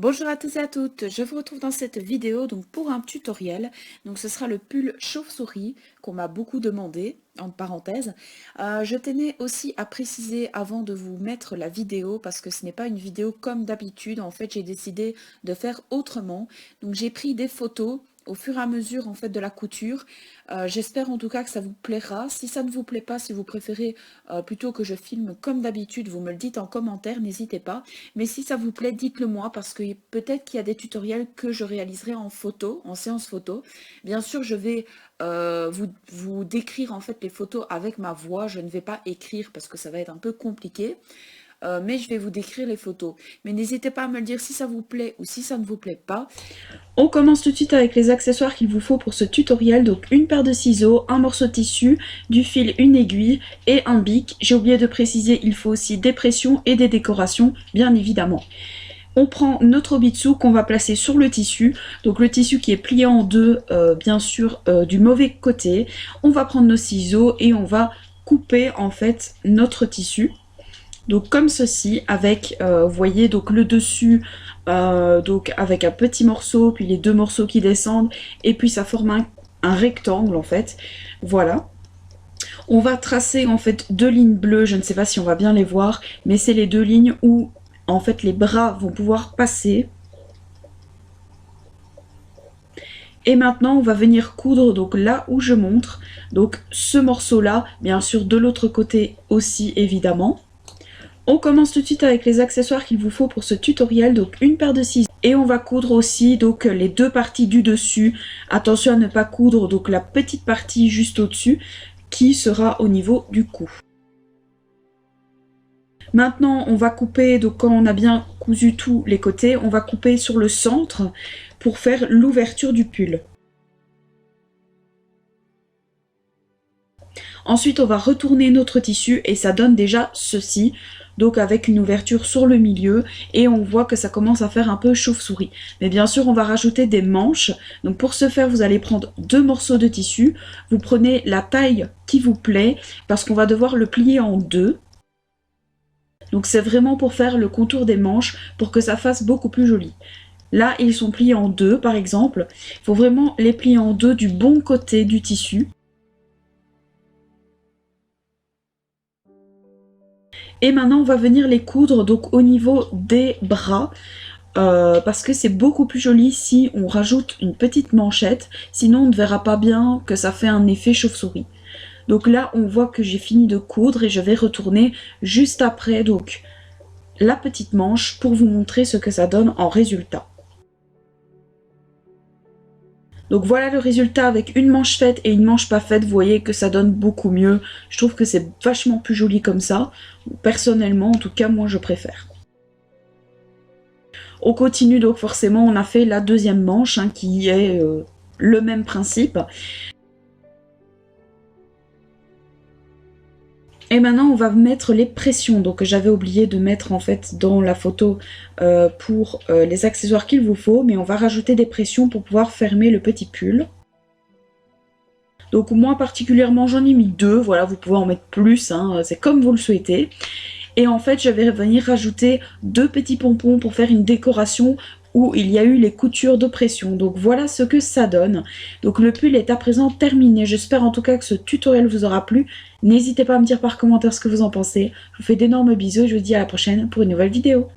Bonjour à tous et à toutes, je vous retrouve dans cette vidéo donc pour un tutoriel. Donc ce sera le pull chauve-souris qu'on m'a beaucoup demandé, en parenthèse. Je tenais aussi à préciser avant de vous mettre la vidéo, parce que ce n'est pas une vidéo comme d'habitude, en fait j'ai décidé de faire autrement. Donc j'ai pris des photos au fur et à mesure en fait de la couture. J'espère en tout cas que ça vous plaira. Si ça ne vous plaît pas, si vous préférez plutôt que je filme comme d'habitude, vous me le dites en commentaire, n'hésitez pas. Mais si ça vous plaît, dites-le moi, parce que peut-être qu'il y a des tutoriels que je réaliserai en photo, en séance photo. Bien sûr, je vais vous décrire en fait les photos avec ma voix. Je ne vais pas écrire parce que ça va être un peu compliqué. Mais je vais vous décrire les photos. Mais n'hésitez pas à me le dire si ça vous plaît ou si ça ne vous plaît pas. On commence tout de suite avec les accessoires qu'il vous faut pour ce tutoriel. Donc une paire de ciseaux, un morceau de tissu, du fil, une aiguille et un bic. J'ai oublié de préciser, il faut aussi des pressions et des décorations, bien évidemment. On prend notre bitsu qu'on va placer sur le tissu, donc le tissu qui est plié en deux, bien sûr du mauvais côté. On va prendre nos ciseaux et on va couper en fait notre tissu. Donc comme ceci, avec, vous voyez, donc le dessus, donc avec un petit morceau, puis les deux morceaux qui descendent, et puis ça forme un rectangle en fait. Voilà. On va tracer en fait deux lignes bleues, je ne sais pas si on va bien les voir, mais c'est les deux lignes où en fait les bras vont pouvoir passer. Et maintenant on va venir coudre donc là où je montre, donc ce morceau là, bien sûr de l'autre côté aussi évidemment. On commence tout de suite avec les accessoires qu'il vous faut pour ce tutoriel, donc une paire de ciseaux. Et on va coudre aussi donc les deux parties du dessus. Attention à ne pas coudre donc la petite partie juste au-dessus qui sera au niveau du cou. Maintenant on va couper, donc quand on a bien cousu tous les côtés, on va couper sur le centre pour faire l'ouverture du pull. Ensuite on va retourner notre tissu et ça donne déjà ceci. Donc avec une ouverture sur le milieu et on voit que ça commence à faire un peu chauve-souris. Mais bien sûr on va rajouter des manches. Donc pour ce faire vous allez prendre deux morceaux de tissu, vous prenez la taille qui vous plaît parce qu'on va devoir le plier en deux. Donc c'est vraiment pour faire le contour des manches pour que ça fasse beaucoup plus joli. Là ils sont pliés en deux par exemple, il faut vraiment les plier en deux du bon côté du tissu. Et maintenant on va venir les coudre donc au niveau des bras parce que c'est beaucoup plus joli si on rajoute une petite manchette, sinon on ne verra pas bien que ça fait un effet chauve-souris. Donc là on voit que j'ai fini de coudre et je vais retourner juste après donc la petite manche pour vous montrer ce que ça donne en résultat. Donc voilà le résultat avec une manche faite et une manche pas faite, vous voyez que ça donne beaucoup mieux. Je trouve que c'est vachement plus joli comme ça. Personnellement, en tout cas, moi je préfère. On continue donc forcément, on a fait la deuxième manche hein, qui est le même principe. Et maintenant on va mettre les pressions, donc j'avais oublié de mettre en fait dans la photo pour les accessoires qu'il vous faut, mais on va rajouter des pressions pour pouvoir fermer le petit pull. Donc moi particulièrement j'en ai mis deux, voilà vous pouvez en mettre plus, hein, c'est comme vous le souhaitez. Et en fait je vais venir rajouter deux petits pompons pour faire une décoration où il y a eu les coutures de pression. Donc voilà ce que ça donne. Donc le pull est à présent terminé. J'espère en tout cas que ce tutoriel vous aura plu. N'hésitez pas à me dire par commentaire ce que vous en pensez. Je vous fais d'énormes bisous et je vous dis à la prochaine pour une nouvelle vidéo.